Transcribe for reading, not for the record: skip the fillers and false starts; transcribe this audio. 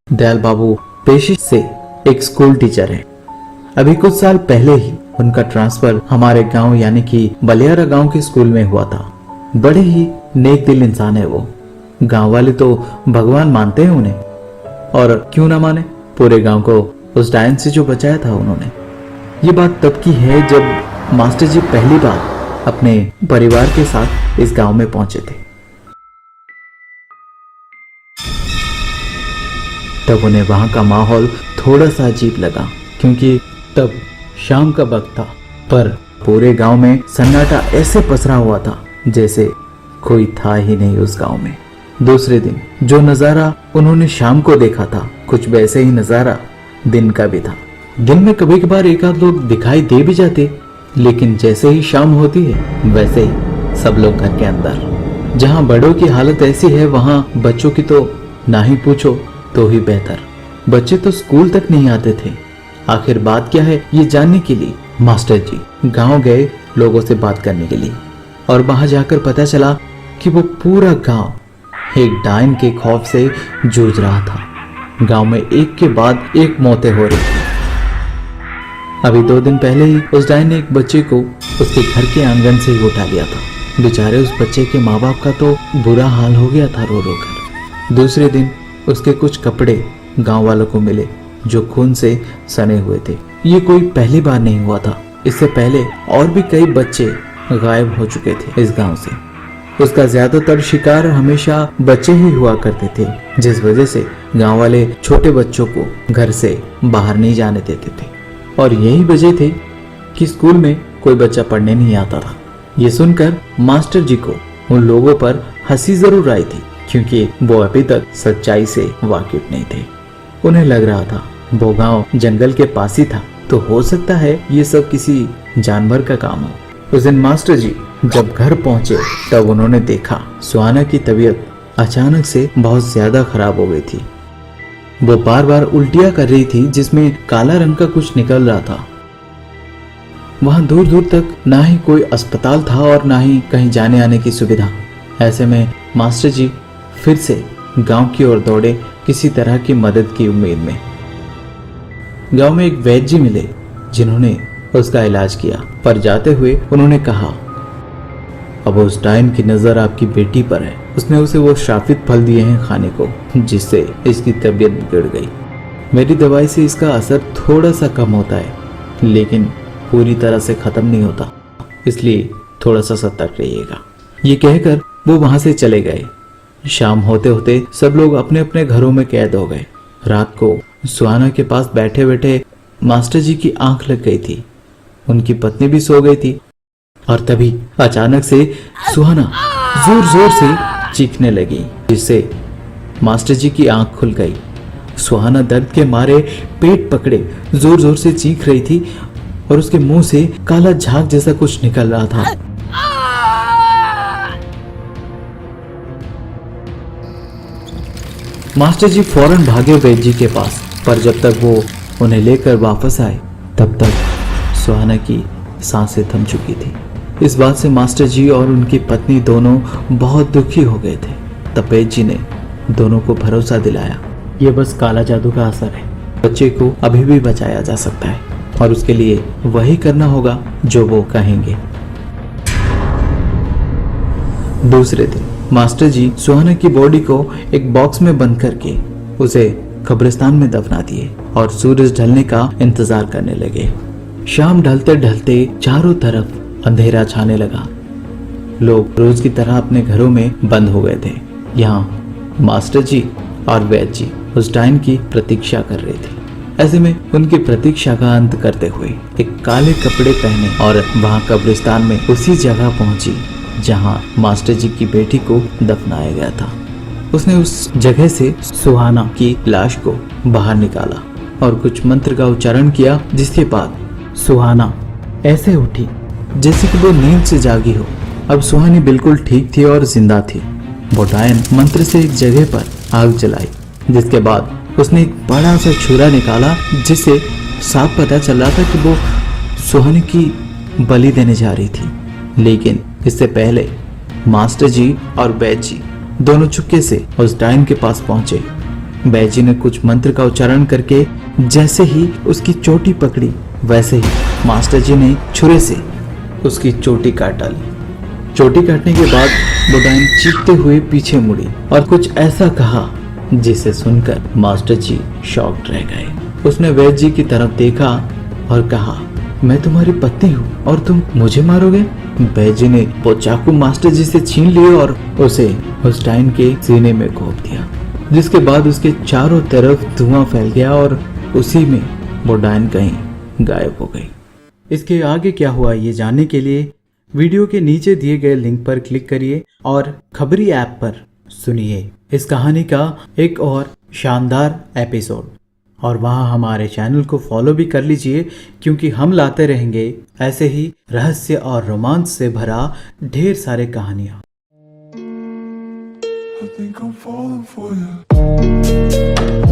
दयाल बाबू पेशे से एक स्कूल टीचर है। अभी कुछ साल पहले ही उनका ट्रांसफर हमारे गांव यानी कि बलियारा गांव के स्कूल में हुआ था। बड़े ही नेक दिल इंसान है वो। गांव वाले तो भगवान मानते हैं उन्हें, और क्यों ना माने, पूरे गांव को उस डायन से जो बचाया था उन्होंने। ये बात तब की है जब मास्टर जी पहली बार अपने परिवार के साथ इस गांव में पहुंचे थे। तब उन्हें वहां का माहौल थोड़ा सा अजीब लगा, क्योंकि तब शाम का वक्त था, पर पूरे गांव में सन्नाटा ऐसे पसरा हुआ था जैसे कोई था ही नहीं उस गांव में। दूसरे दिन जो नजारा उन्होंने शाम को देखा था, कुछ वैसे ही नजारा दिन का भी था। दिन में कभी कभार एक आध लोग दिखाई दे भी जाते, लेकिन जैसे ही शाम होती है वैसे ही सब लोग घर के अंदर। जहां बड़ों की हालत ऐसी है वहां बच्चों की तो ना ही पूछो तो ही बेहतर। बच्चे तो स्कूल तक नहीं आते थे। आखिर बात क्या है ये जानने के लिए मास्टर जी गांव गए लोगों से बात करने के लिए, और वहां जाकर पता चला कि वो पूरा गांव एक डायन के खौफ से जूझ रहा था। गांव में एक के बाद एक मौतें हो रही थी। अभी 2 दिन पहले ही उस डायन ने एक बच्चे को उसके घर के आंगन से ही उठा लिया था। बेचारे उस बच्चे के माँ बाप का तो बुरा हाल हो गया था रो रो कर। दूसरे दिन उसके कुछ कपड़े गांव वालों को मिले जो खून से सने हुए थे। ये कोई पहली बार नहीं हुआ था। इससे पहले और भी कई बच्चे गायब हो चुके थे इस गांव से। उसका ज्यादातर शिकार हमेशा बच्चे ही हुआ करते थे, जिस वजह से गांव वाले छोटे बच्चों को घर से बाहर नहीं जाने देते थे। और यही वजह थे कि स्कूल में कोई बच्चा पढ़ने नहीं आता था। ये सुनकर मास्टर जी को उन लोगों पर हंसी जरूर आई थी, क्योंकि वो अभी तक सच्चाई से वाकिफ नहीं थे। उन्हें लग रहा था वो गांव जंगल के पास ही था, तो हो सकता है ये सब किसी जानवर का काम हो। उस दिन मास्टर जी जब घर पहुंचे तब उन्होंने देखा सुहाना की तबीयत अचानक से बहुत ज्यादा खराब हो गई थी। वो बार बार उल्टियां कर रही थी, जिसमें काला रंग का कुछ निकल रहा था। वहां दूर दूर तक ना ही कोई अस्पताल था और ना ही कहीं जाने आने की सुविधा। ऐसे में मास्टर जी फिर से गांव की ओर दौड़े किसी तरह की मदद की उम्मीद में। गांव में एक वैद्य जी मिले जिन्होंने उसका इलाज किया, पर जाते हुए उन्होंने कहा, अब उस डायन की नजर आपकी बेटी पर है। उसने उसे वो श्रापित फल दिए हैं खाने को, जिससे इसकी तबीयत बिगड़ गई। मेरी दवाई से इसका असर थोड़ा सा कम होता है, लेकिन पूरी तरह से खत्म नहीं होता, इसलिए थोड़ा सा सतर्क रहिएगा। ये कहकर वो वहां से चले गए। शाम होते होते सब लोग अपने अपने घरों में कैद हो गए। रात को सुहाना के पास बैठे बैठे मास्टर जी की आंख लग गई थी। उनकी पत्नी भी सो गई थी, और तभी अचानक से सुहाना जोर जोर से चीखने लगी, जिससे मास्टर जी की आंख खुल गई। सुहाना दर्द के मारे पेट पकड़े जोर जोर से चीख रही थी, और उसके मुंह से काला झाग जैसा कुछ निकल रहा था। मास्टर जी फौरन भागे वैद्य जी के पास, पर जब तक वो उन्हें लेकर वापस आए तब तक सुहाना की सांसें थम चुकी थी। इस बात से मास्टर जी और उनकी पत्नी दोनों बहुत दुखी हो गए थे। तब वैद्य जी ने दोनों को भरोसा दिलाया, ये बस काला जादू का असर है, बच्चे को अभी भी बचाया जा सकता है, और उसके लिए वही करना होगा जो वो कहेंगे। दूसरे दिन मास्टर जी सुहाना की बॉडी को एक बॉक्स में बंद करके उसे कब्रिस्तान में दफना दिए और सूरज ढलने का इंतजार करने लगे। शाम ढलते ढलते चारों तरफ अंधेरा छाने लगा। लोग रोज की तरह अपने घरों में बंद हो गए थे। यहाँ मास्टर जी और वैद्य जी उस डायन की प्रतीक्षा कर रहे थे। ऐसे में उनकी प्रतीक्षा का अंत करते हुए एक काले कपड़े पहने और वहां कब्रिस्तान में उसी जगह पहुंची जहां मास्टर जी की बेटी को दफनाया गया था। उसने उस जगह से सुहाना की लाश को बाहर निकाला और कुछ मंत्र का उच्चारण किया, जिसके बाद सुहाना ऐसे उठी जैसे कि वो नींद से जागी हो। अब सुहानी बिल्कुल ठीक थी और जिंदा थी। वो डायन मंत्र से एक जगह पर आग जलाई, जिसके बाद उसने एक बड़ा सा छुरा निकाला, जिससे साफ पता चल रहा था कि वो सुहानी की बलि देने जा रही थी। लेकिन इससे पहले मास्टर जी और वैद्य जी दोनों चुपके से उस डायन के पास पहुंचे। बैजी ने कुछ मंत्र का उच्चारण करके जैसे ही उसकी चोटी पकड़ी, वैसे ही मास्टर जी ने छुरे से उसकी चोटी काट डाली। चोटी काटने के बाद बुडाइन चीखते हुए पीछे मुड़ी और कुछ ऐसा कहा जिसे सुनकर मास्टर जी शॉक्ड रह गए। उसने वैद्य जी की तरफ देखा और कहा, मैं तुम्हारी पत्नी हूँ और तुम मुझे मारोगे? वैद्य जी ने वो चाकू मास्टर जी से छीन लिए और उसे उस डाइन के सीने में घोंप दिया, जिसके बाद उसके चारों तरफ धुआं फैल गया और उसी में वो डाइन कहीं गायब हो गई। इसके आगे क्या हुआ ये जानने के लिए वीडियो के नीचे दिए गए लिंक पर क्लिक करिए और खबरी ऐप पर सुनिए इस कहानी का एक और शानदार एपिसोड। और वहाँ हमारे चैनल को फॉलो भी कर लीजिए, क्योंकि हम लाते रहेंगे ऐसे ही रहस्य और रोमांच से भरा ढेर सारे कहानियाँ। I think I'm falling for you.